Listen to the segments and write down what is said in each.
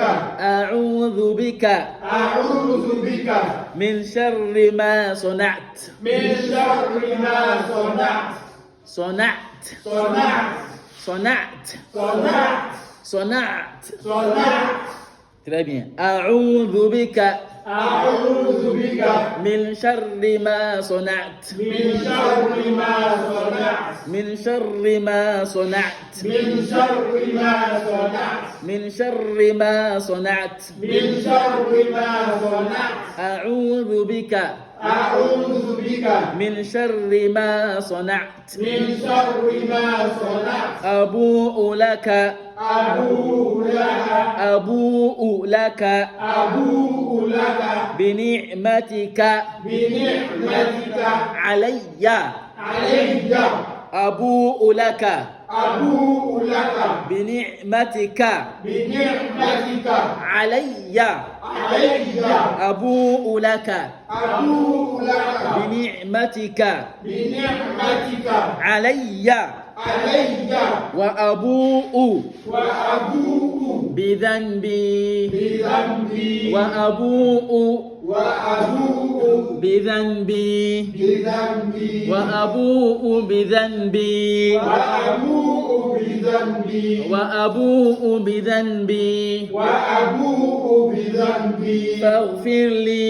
أعوذ بك من شر ما صنعت صنعت. Très bien. أعوذ بك من شر ما صنعت من شر ما صنعت أعوذ بك من شر ما صنعت أبوء لك بنعمتك علي أبوء لك بنعمتك علي أبوء لك بنعمتك علي وأبوء بذنبي وأبوء بذنبي وأبوء بذنبي فاغفر لي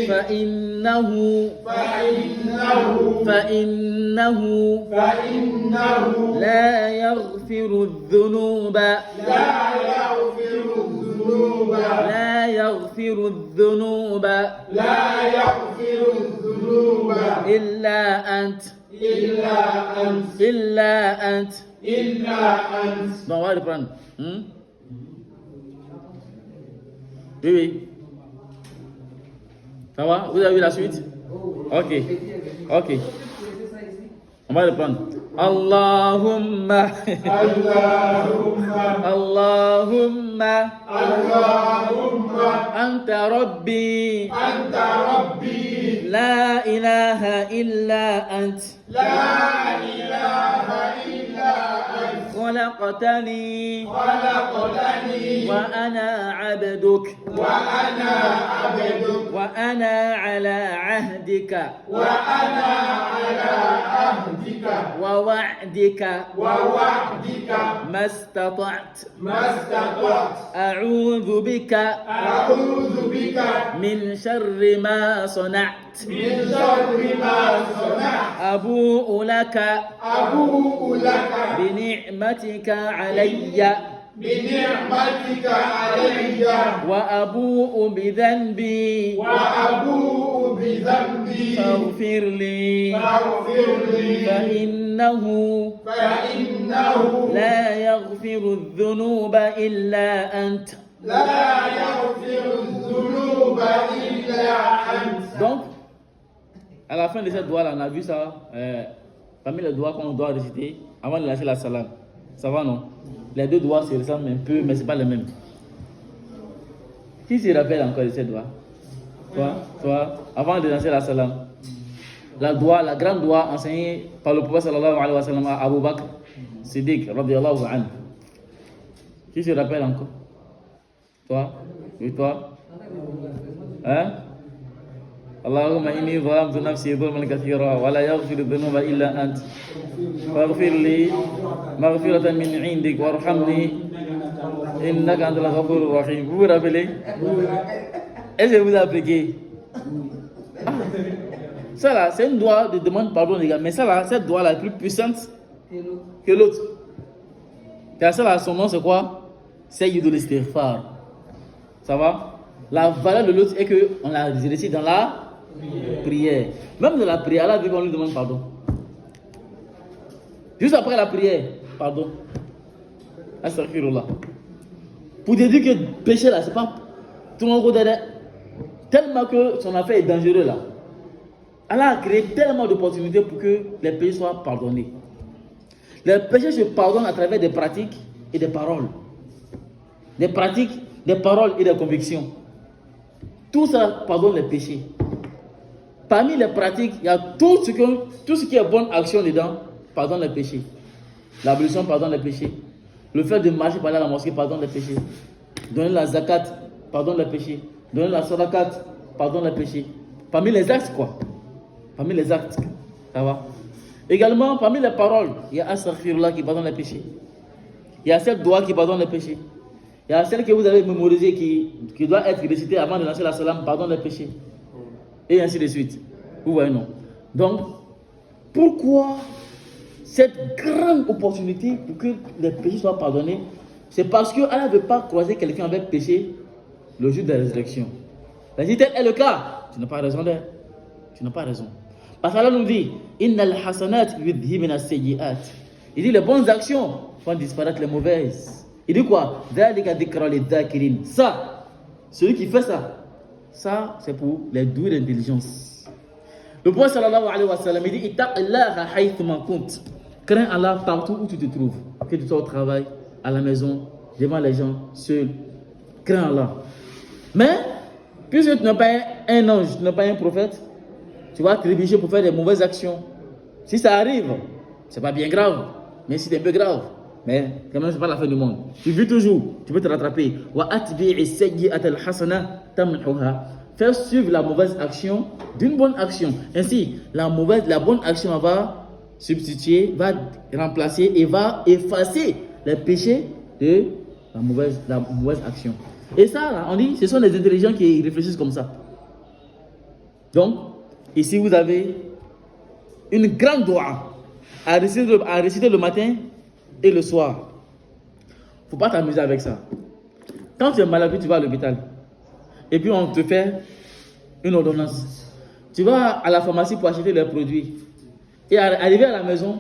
فإنه لا يغفر الذنوب إلا أنت. Bon, on va reprendre. Oui. Ça va? Vous avez vu la suite? Ok. On va reprendre. Allahumma anta rabbi la ilaha illa ant خلقتني وأنا عبدك وأنا على عهدك ووعدك ما استطعت أعوذ بك من شر ما صنعت أبوء لك بنعمتك علي وأبوء بذنبي فاغفر لي فإنه لا يغفر الذنوب إلا أنت. Donc, à la fin de cette doigt là, on a vu ça, parmi les doigts qu'on doit réciter avant de lâcher la salam. Ça va, non? Les deux doigts se ressemblent un peu, mais ce n'est pas les mêmes. Qui se rappelle encore de ces doigts? Toi, avant de lancer la salam. La grande doigt enseignée par le prophète sallallahu alayhi wa sallam à Abu Bakr Siddiq, radiyallahu anhu. Qui se rappelle encore? Toi? Oui, toi? Hein? اللهم إني ظلمت نفسي ظلما كثيرا ولا يغفر الذنوب إلا أنت فاغفر لي مغفرة من عندك وارحمني إنك أنت الغفور الرحيم. Vous vous rappelez? Est-ce que vous appliquez? Ça là, c'est une doigt de demande pardon les gars, mais ça là, cette doigt là est plus puissante que l'autre. Car ça là, son nom c'est quoi? C'est Sayyidul Istighfar. Ça va? La valeur de l'autre est qu'on la récite dans la prière. Même dans la prière, là, on lui demande pardon. Juste après la prière, pardon. Astaghfirullah. Pour te dire que le péché là, c'est pas tout le monde derrière. Tellement que son affaire est dangereux là. Allah a créé tellement d'opportunités pour que les péchés soient pardonnés. Les péchés se pardonnent à travers des pratiques et des paroles. Des pratiques, des paroles et des convictions. Tout ça pardonne les péchés. parmi les pratiques, il y a tout ce qui est bonne action dedans, pardonne les péchés. L'ablution pardonne les péchés. Le fait de marcher par là à la mosquée pardonne les péchés. Donner la zakat pardonne les péchés. Donner la sadakat pardonne les péchés. Parmi les actes, quoi. Parmi les actes. Ça va. Également, parmi les paroles, il y a Astaghfirullah qui pardonne les péchés. Il y a cette doigt qui pardonne les péchés. Il y a celle que vous avez mémorisée qui doit être récitée avant de lancer la salam, pardonne les péchés. Et ainsi de suite. Vous voyez, non? Donc, pourquoi cette grande opportunité pour que les péchés soient pardonnés? C'est parce qu'Allah ne veut pas croiser quelqu'un avec péché le jour de la résurrection. Mais si tel est le cas, tu n'as pas raison d'être. Tu n'as pas raison. Parce qu'Allah nous dit Innal hasanat yudhibna as-sayyi'at. Il dit les bonnes actions font disparaître les mauvaises. Il dit quoi? Ça, celui qui fait ça c'est pour les doués d'intelligence. Le prophète sallallahu alayhi wa sallam, il dit Ittaqillaha haythuma kunt. Crains Allah partout où tu te trouves. Que tu sois au travail, à la maison, devant les gens, seul. Crains Allah. Mais, puisque tu n'es pas un ange, tu n'es pas un prophète, tu vas trébucher pour faire des mauvaises actions. Si ça arrive, c'est pas bien grave, mais si c'est un peu grave, mais quand même c'est pas la fin du monde. Tu vis toujours, tu peux te rattraper. Faire suivre la mauvaise action d'une bonne action. Ainsi, la bonne action va substituer, va remplacer et va effacer les péchés de la mauvaise action. Et ça, là, on dit, ce sont les intelligents qui réfléchissent comme ça. Donc, ici vous avez une grande doua à réciter le matin et le soir. Il ne faut pas t'amuser avec ça. Quand tu es malade, tu vas à l'hôpital. Et puis on te fait une ordonnance. Tu vas à la pharmacie pour acheter les produits. Et arrivé à la maison,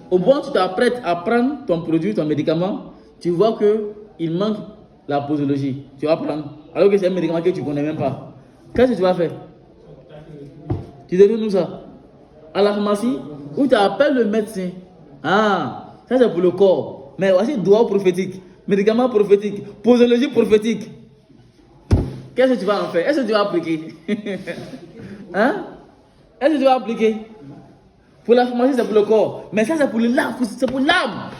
au moment où tu t'apprêtes à prendre ton produit, ton médicament, tu vois qu'il manque la posologie. Tu vas prendre. Alors que c'est un médicament que tu ne connais même pas. Qu'est-ce que tu vas faire? Tu donnes nous ça. À la pharmacie, où tu appelles le médecin. Ah, ça c'est pour le corps. Mais voici doigt prophétique, médicament prophétique, posologie prophétique. Qu'est-ce que tu vas en faire? Est-ce que tu vas appliquer? Hein? Est-ce que tu vas appliquer? Pour la pharmacie, c'est pour le corps. Mais ça, c'est pour l'âme. C'est pour l'âme.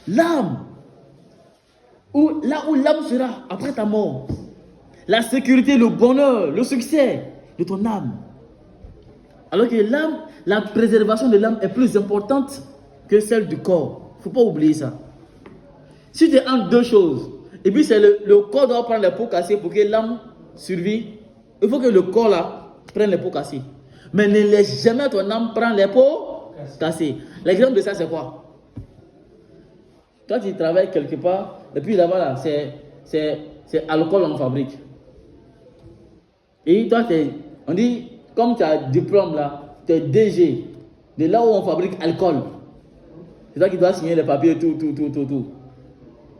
L'âme. Là où l'âme sera après ta mort. La sécurité, le bonheur, le succès de ton âme. Alors que l'âme, la préservation de l'âme est plus importante que celle du corps. Il ne faut pas oublier ça. Si tu es entre deux choses, et puis c'est le corps doit prendre les pots cassés pour que l'âme survive, il faut que le corps là prenne les pots cassés. Mais ne laisse jamais ton âme prendre les pots cassés. L'exemple de ça, c'est quoi? Toi, tu travailles quelque part, et puis là-bas, là, c'est alcool en fabrique. Et toi, on dit, comme tu as un diplôme là, tu es DG, de là où on fabrique alcool. C'est toi qui dois signer les papiers, tout.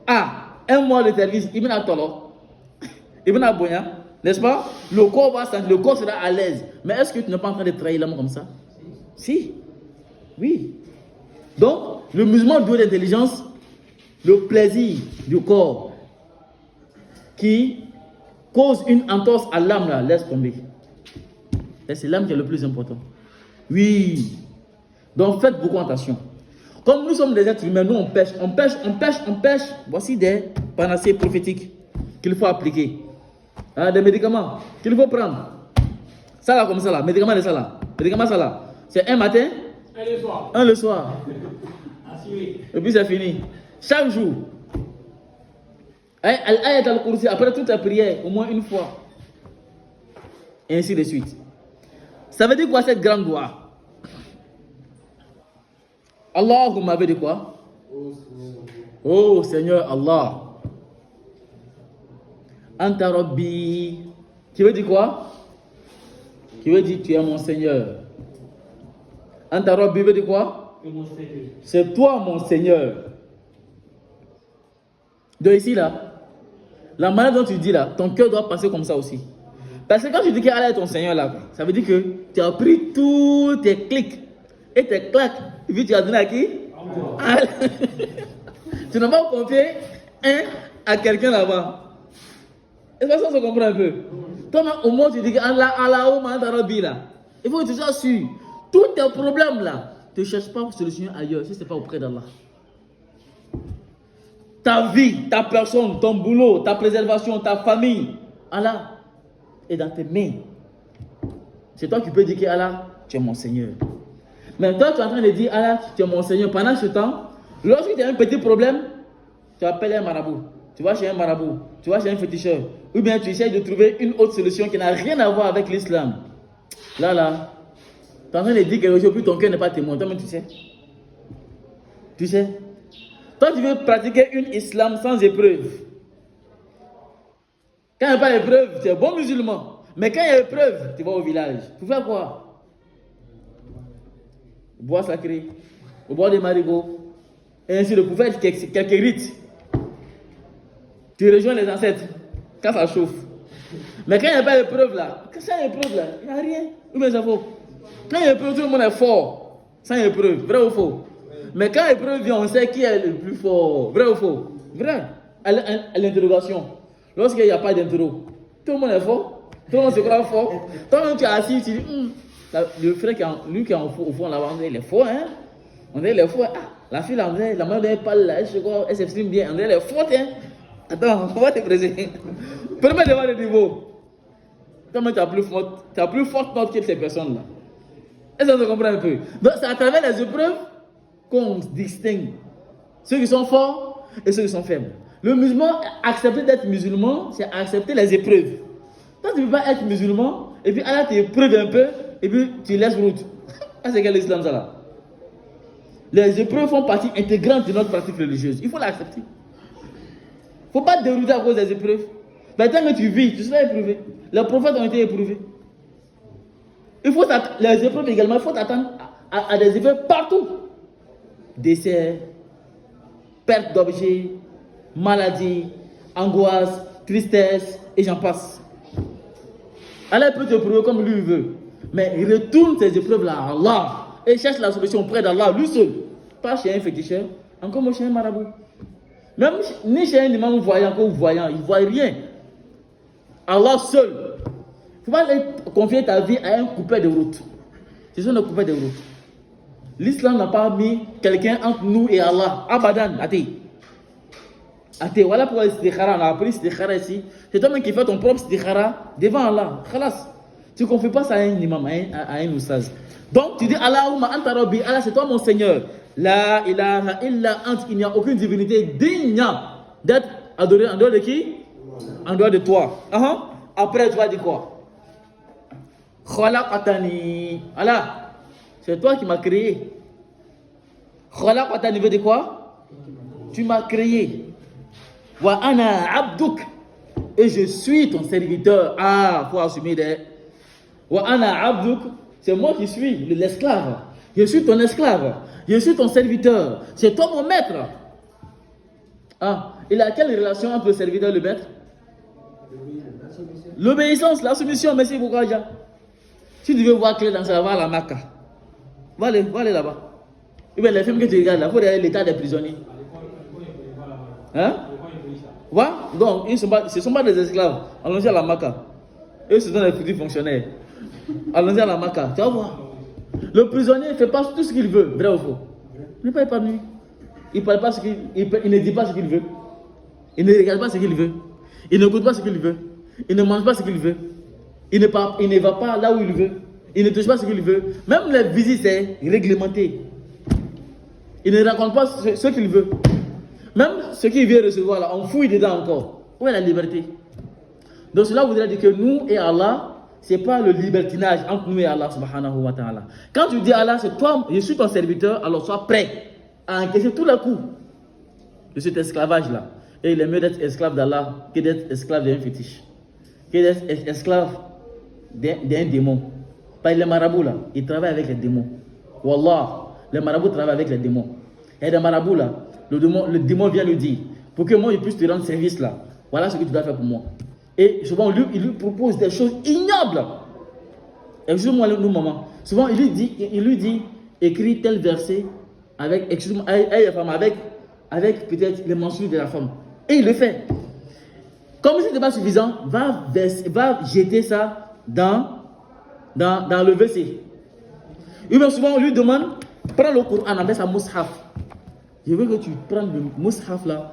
Ah, un mois de service, il vient à Tolo, il vient à Boya, n'est-ce pas? Le corps va sentir, le corps sera à l'aise. Mais est-ce que tu n'es pas en train de trahir l'âme comme ça? Si. Oui. Donc, le musulman doué d'intelligence, le plaisir du corps qui cause une entorse à l'âme là, laisse tomber. Et c'est l'âme qui est le plus important. Oui. Donc faites beaucoup attention. Comme nous sommes des êtres humains, nous on pêche. Voici des panacées prophétiques qu'il faut appliquer. Des médicaments qu'il faut prendre. Ça là comme ça là, médicament de ça là. Médicament ça là. C'est un matin, un le soir. Et puis c'est fini. Chaque jour. Al-Ayat al-Kursi, après toute la prière, au moins une fois. Et ainsi de suite. Ça veut dire quoi cette grande doua? Allahumma veut dire quoi? Oh Seigneur Allah. Anta Rabbi. Qui veut dire quoi? Qui veut dire tu es mon Seigneur. Anta Rabbi veut dire quoi? C'est toi mon Seigneur. De ici là, la manière dont tu dis là, ton cœur doit passer comme ça aussi. Parce que quand tu dis qu'Allah est ton Seigneur là, ça veut dire que tu as pris tous tes clics et tes claques, et puis tu as donné à qui? Tu n'as pas confié un à quelqu'un là-bas. Est-ce que ça se comprend un peu? Toi-même, au moins, tu dis que Allah, là. Il faut que tu sois sûr. Tous tes problèmes là, ne cherche pas solution ailleurs si ce n'est pas auprès d'Allah. Ta vie, ta personne, ton boulot, ta préservation, ta famille, Allah est dans tes mains. C'est toi qui peux dire que Allah, tu es mon Seigneur. Mais toi, tu es en train de dire Allah, tu es mon Seigneur. Pendant ce temps, lorsque tu as un petit problème, tu appelles un marabout. Tu vas chez un marabout, tu vas chez un féticheur. Ou bien tu essaies de trouver une autre solution qui n'a rien à voir avec l'islam. Là, tu es en train de dire que aujourd'hui ton cœur n'est pas témoin. Toi-même, tu sais. Tu sais. Toi, tu veux pratiquer une islam sans épreuve. Quand il n'y a pas d'épreuve, tu es bon musulman. Mais quand il y a épreuve, tu vas au village. Pour faire quoi? Bois sacré, au bord des marigots. Et ainsi de pour faire quelques rites. Tu rejoins les ancêtres quand ça chauffe. Mais quand il n'y a pas d'épreuve là, il n'y a rien. Ou bien ça vaut. Quand il y a épreuve, tout le monde est fort. Sans épreuve, vrai ou faux? Mais quand l'épreuve vient, on sait qui est le plus fort. Vrai ou faux? Vrai. À l'interrogation. Lorsqu'il n'y a pas d'interro, tout le monde est fort. Tout le monde se croit fort. Toi-même, tu es assis, tu dis, le frère lui qui est au fond là-bas, il est fort, hein? On dirait il est fort. Ah, la fille là, la main elle parle là, elle s'exprime bien. On dirait elle est forte, hein? Attends, on va te présenter. Permets de voir le niveau. Toi-même, tu as plus forte note que ces personnes-là. Est-ce que tu comprends un peu? Donc, c'est à travers les épreuves qu'on distingue ceux qui sont forts et ceux qui sont faibles. Le musulman, accepter d'être musulman, c'est accepter les épreuves. Toi, tu ne peux pas être musulman et puis Allah t'éprouve un peu et puis tu laisses route. C'est quel islam ça là? Les épreuves font partie intégrante de notre pratique religieuse. Il faut l'accepter. Il ne faut pas te dérouter à cause des épreuves. Mais tant que tu vis, tu seras éprouvé. Les prophètes ont été éprouvés. Les épreuves également, il faut t'attendre à des épreuves partout. Décès, perte d'objets, maladie, angoisse, tristesse, et j'en passe. Allah peut te prouver comme lui veut. Mais il retourne ces épreuves-là à Allah et cherche la solution auprès d'Allah, lui seul. Pas chez un féticheur, encore chez un marabout. Même ni chez un imam voyant qu'au voyant, il ne voit rien. Allah seul. Il ne faut pas confier ta vie à un coupé de route. C'est ça le coupé de route. L'islam n'a pas mis quelqu'un entre nous et Allah. Abadan, athée. Athée, voilà pourquoi l'istikhara, on a appris l'istikhara ici. C'est toi-même qui fais ton propre istikhara devant Allah. Khalas. Tu ne confies pas ça à un imam, à un oustaz. Donc tu dis Allahumma anta rabbi, Allah c'est toi mon Seigneur. La ilaha illa ant, il n'y a aucune divinité digne d'être adorée en dehors de qui? En dehors de toi. Après tu vas dire quoi? Khalaqatani. Allah, c'est toi qui m'as créé. Khalaqatani veut dire quoi? Tu m'as créé. Wa ana abduk. Et je suis ton serviteur. Ah, faut assumer des. Wa ana abduk. C'est moi qui suis l'esclave. Je suis ton esclave. Je suis ton serviteur. C'est toi mon maître. Ah, il y a quelle relation entre le serviteur et le maître? L'obéissance, la soumission. Merci beaucoup, Aja. Si tu veux voir clair dans ça, va à la Mecque. Va aller là-bas. Et bien, les films que tu regardes là, il faut regarder l'état des prisonniers. Hein? Ouais? Donc, ce ne sont pas des esclaves. Allons-y à la Mecque. Eux, ce sont des petits fonctionnaires. Allons-y à la Mecque. Tu vas voir. Le prisonnier ne fait pas tout ce qu'il veut. Vrai ou faux? Il n'est pas épanoui. Il ne dit pas ce qu'il veut. Il ne regarde pas ce qu'il veut. Il n'écoute pas ce qu'il veut. Il ne mange pas ce qu'il veut. Il ne va pas là où il veut. Il ne touche pas ce qu'il veut. Même les visites, c'est réglementé. Il ne raconte pas ce qu'il veut. Même ce qu'il vient recevoir, là, on fouille dedans encore. Où est la liberté? Donc cela voudrait dire que nous et Allah, ce n'est pas le libertinage entre nous et Allah subhanahu wa ta'ala. Quand tu dis Allah, c'est toi, je suis ton serviteur, alors sois prêt à encaisser tous les coups de cet esclavage-là. Et il est mieux d'être esclave d'Allah que d'être esclave d'un fétiche. Que d'être esclave d'un démon. Pas les marabouts là, ils travaillent avec les démons. Wallah, les marabouts travaillent avec les démons. Et les marabouts là, le démon vient lui dire, pour que moi je puisse te rendre service là, voilà ce que tu dois faire pour moi. Et souvent il lui propose des choses ignobles. Excuse-moi nous maman. Souvent il lui dit écris tel verset avec, excuse-moi, avec peut-être les mentions de la femme. Et il le fait. Comme ce n'est pas suffisant, va jeter ça dans le WC. Et bien souvent, on lui demande, prends le Coran avec sa mushaf. Je veux que tu prennes le mushaf là,